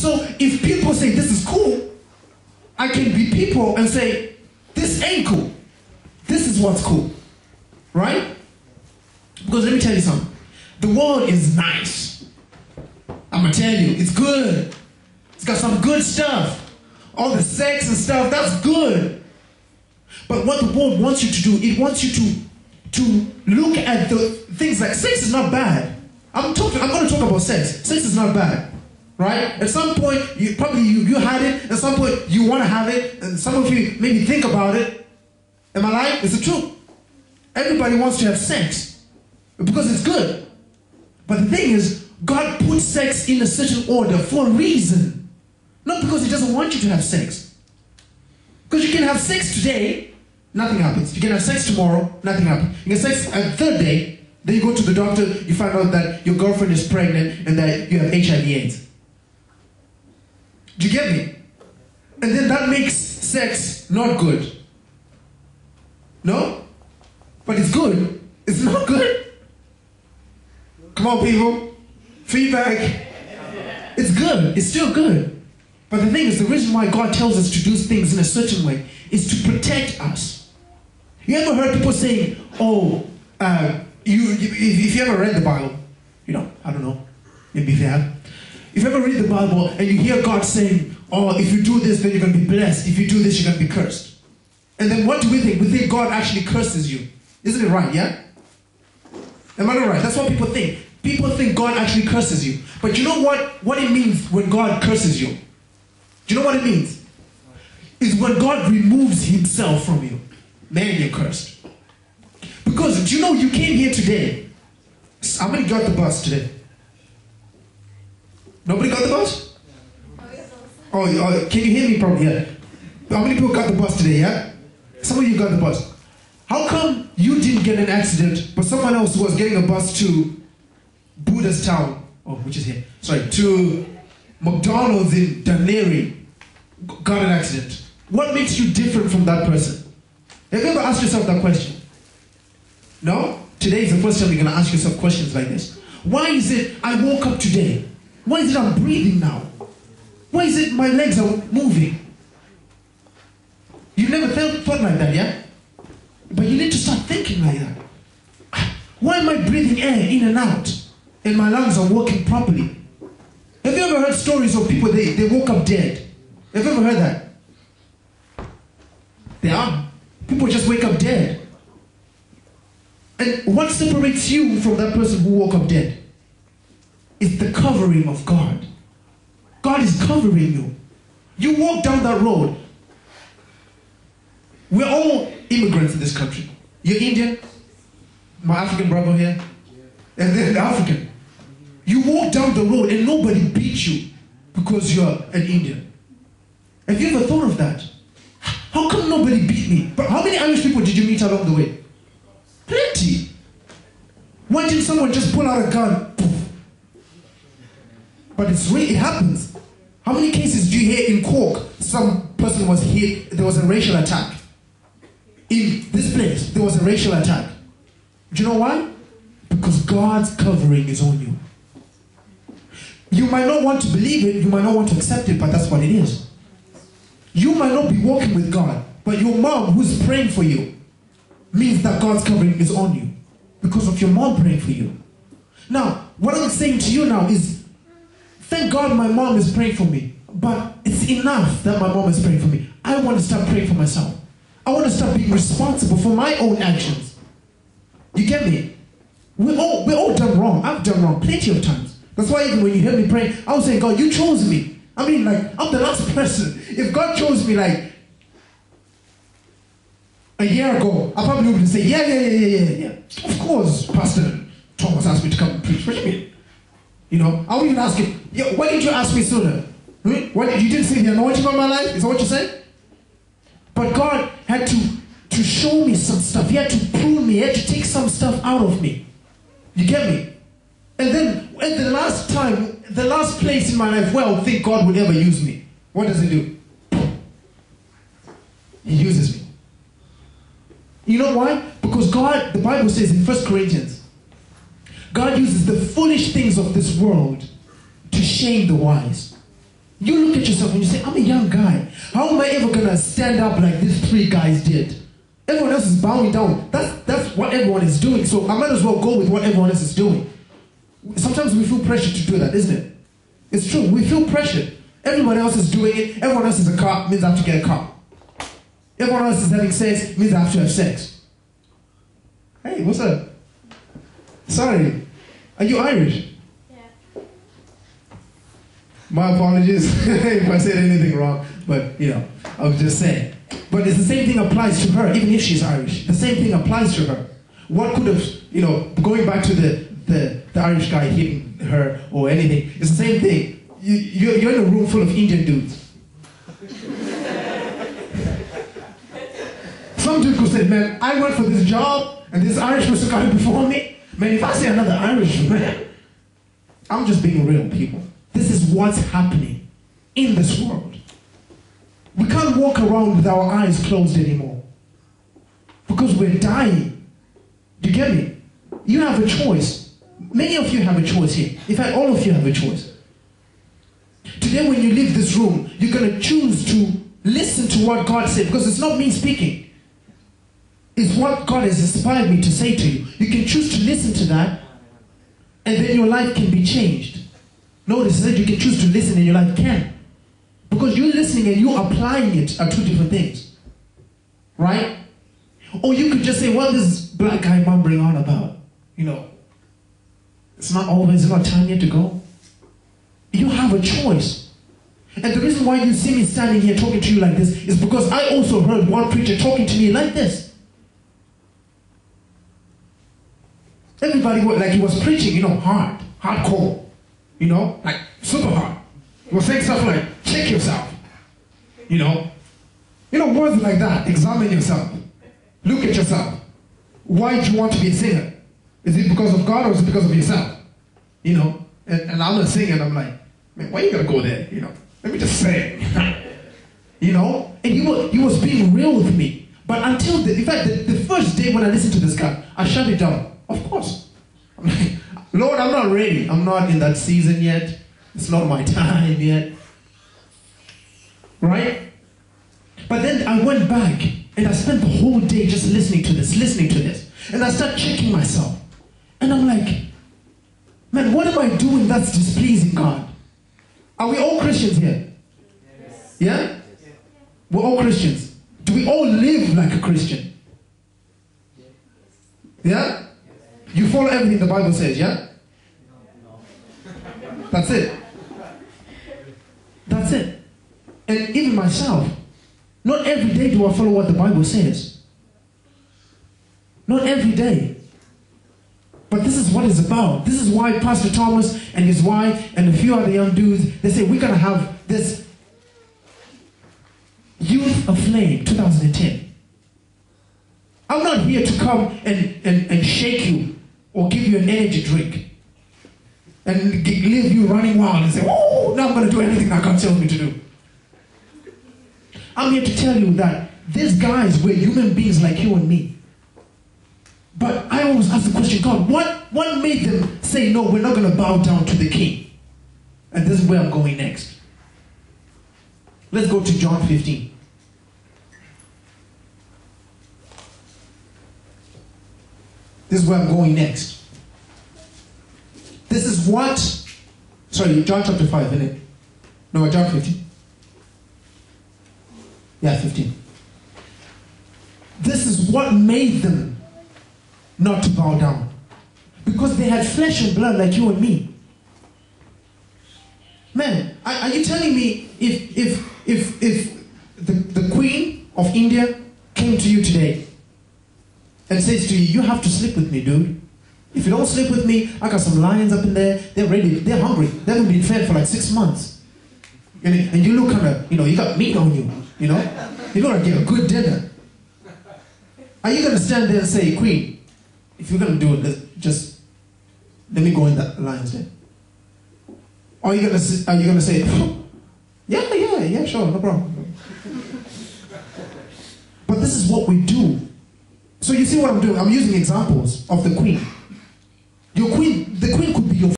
So if people say this is cool, I can be people and say, this ain't cool. This is what's cool. Right? Because let me tell you something. The world is nice. I'm going to tell you, it's good. It's got some good stuff. All the sex and stuff, that's good. But what the world wants you to do, it wants you to look at the things like sex is not bad. I'm going to talk about sex. Sex is not bad. Right? At some point, you had it. At some point, you want to have it. And some of you maybe think about it. Am I right? It's the truth. Everybody wants to have sex because it's good. But the thing is, God put sex in a certain order for a reason. Not because He doesn't want you to have sex. Because you can have sex today, nothing happens. You can have sex tomorrow, nothing happens. You can have sex a third day, then you go to the doctor, you find out that your girlfriend is pregnant and that you have HIV/AIDS. Do you get me? And then that makes sex not good. No? But it's good. It's not good. Come on, people. Feedback. It's good. It's still good. But the thing is, the reason why God tells us to do things in a certain way is to protect us. You ever heard people saying, oh, if you ever read the Bible, I don't know, maybe if you have. If you ever read the Bible and you hear God saying, oh, if you do this, then you're going to be blessed. If you do this, you're going to be cursed. And then what do we think? We think God actually curses you. Isn't it right, yeah? Am I not right? That's what people think. People think God actually curses you. But you know what it means when God curses you? Do you know what it means? It's when God removes Himself from you. Man, you're cursed. Because, do you know you came here today? How many got the bus today? Nobody got the bus? Oh, can you hear me probably? Yeah. How many people got the bus today, yeah? Some of you got the bus. How come you didn't get an accident, but someone else who was getting a bus to Buddha's town, which is here, to McDonald's in Dunleary, got an accident? What makes you different from that person? Have you ever asked yourself that question? No? Today is the first time you're going to ask yourself questions like this. Why is it I woke up today? Why is it I'm breathing now? Why is it my legs are moving? You never thought like that, yeah? But you need to start thinking like that. Why am I breathing air in and out? And my lungs are working properly? Have you ever heard stories of people, they woke up dead? Have you ever heard that? They are. People just wake up dead. And what separates you from that person who woke up dead? It's the covering of God. God is covering you. You walk down that road. We're all immigrants in this country. You're Indian, my African brother here, and then African. You walk down the road and nobody beats you because you're an Indian. Have you ever thought of that? How come nobody beat me? But how many Irish people did you meet along the way? Plenty. Why didn't someone just pull out a gun? Poof. But it happens. How many cases do you hear in Cork? Some person was hit, there was a racial attack. In this place, there was a racial attack. Do you know why? Because God's covering is on you. You might not want to believe it, you might not want to accept it, but that's what it is. You might not be walking with God, but your mom who's praying for you means that God's covering is on you because of your mom praying for you. Now, what I'm saying to you now is, thank God my mom is praying for me, but it's enough that my mom is praying for me. I want to start praying for myself. I want to start being responsible for my own actions. You get me? We're all done wrong. I've done wrong plenty of times. That's why even when you hear me praying, I was saying, God, you chose me. I mean, like, I'm the last person. If God chose me, like, a year ago, I probably would say, yeah. Of course, Pastor Thomas asked me to come and preach. What do you mean? You know, I would even ask him, why didn't you ask me sooner? What, you didn't see the anointing on my life? Is that what you're saying? But God had to show me some stuff. He had to prune me. He had to take some stuff out of me. You get me? And then at the last time, the last place in my life where I would think God would ever use me, what does He do? He uses me. You know why? Because God, the Bible says in 1 Corinthians, God uses the foolish things of this world to shame the wise. You look at yourself and you say, I'm a young guy. How am I ever going to stand up like these three guys did? Everyone else is bowing down. That's what everyone is doing. So I might as well go with what everyone else is doing. Sometimes we feel pressure to do that, isn't it? It's true. We feel pressured. Everyone else is doing it. Everyone else is a cop, means I have to get a cop. Everyone else is having sex, means I have to have sex. Hey, what's up? Sorry. Are you Irish? Yeah. My apologies if I said anything wrong, but I was just saying. But it's the same thing applies to her, even if she's Irish. The same thing applies to her. What could have, going back to the Irish guy hitting her or anything, it's the same thing. You're in a room full of Indian dudes. Some dude could say, man, I went for this job and this Irish person got it before me. Man, if I see another Irish man, I'm just being real, people. This is what's happening in this world. We can't walk around with our eyes closed anymore because we're dying. Do you get me? You have a choice. Many of you have a choice here. In fact, all of you have a choice. Today when you leave this room, you're going to choose to listen to what God said, because it's not me speaking. It's what God has inspired me to say to you. You can choose to listen to that, and then your life can be changed. Notice that you can choose to listen and your life can. Because you're listening and you're applying it are two different things. Right? Or you could just say, what this black guy mumbling on about? It's not time yet to go. You have a choice. And the reason why you see me standing here talking to you like this is because I also heard one preacher talking to me like this. Everybody, like he was preaching, hardcore. Like super hard. He was saying stuff like, check yourself. Words like that. Examine yourself. Look at yourself. Why do you want to be a singer? Is it because of God or is it because of yourself? And I'm a singer and I'm like, man, why you gotta go there? Let me just say. And he was being real with me. But until the first day when I listened to this guy, I shut it down. Of course. I'm like, Lord, I'm not ready. I'm not in that season yet. It's not my time yet. Right? But then I went back and I spent the whole day just listening to this. And I started checking myself. And I'm like, man, what am I doing that's displeasing God? Are we all Christians here? Yes. Yeah? We're all Christians. Do we all live like a Christian? Yeah? You follow everything the Bible says, yeah? That's it. That's it. And even myself, not every day do I follow what the Bible says. Not every day. But this is what it's about. This is why Pastor Thomas and his wife and a few other young dudes, they say we're going to have this Youth Aflame 2010. I'm not here to come and shake you or give you an energy drink and leave you running wild and say, oh, now I'm going to do anything that God tells me to do. I'm here to tell you that these guys were human beings like you and me. But I always ask the question, God, what made them say, no, we're not going to bow down to the king? And this is where I'm going next. Let's go to John 15. This is where I'm going next. This is what... Sorry, John chapter 5, isn't it? No, John 15. Yeah, 15. This is what made them not to bow down. Because they had flesh and blood like you and me. Man, are you telling me if the Queen of India came to you today and says to you, you have to sleep with me, dude. If you don't sleep with me, I got some lions up in there, they're ready, they're hungry. They haven't been fed for like 6 months. And you look kind of, you got meat on you, You're going to get a good dinner. Are you going to stand there and say, Queen, if you're going to do it, just let me go in that lion's den? Or are you going to say, yeah, sure, no problem. But this is what we do. So you see what I'm doing? I'm using examples of the queen. The queen could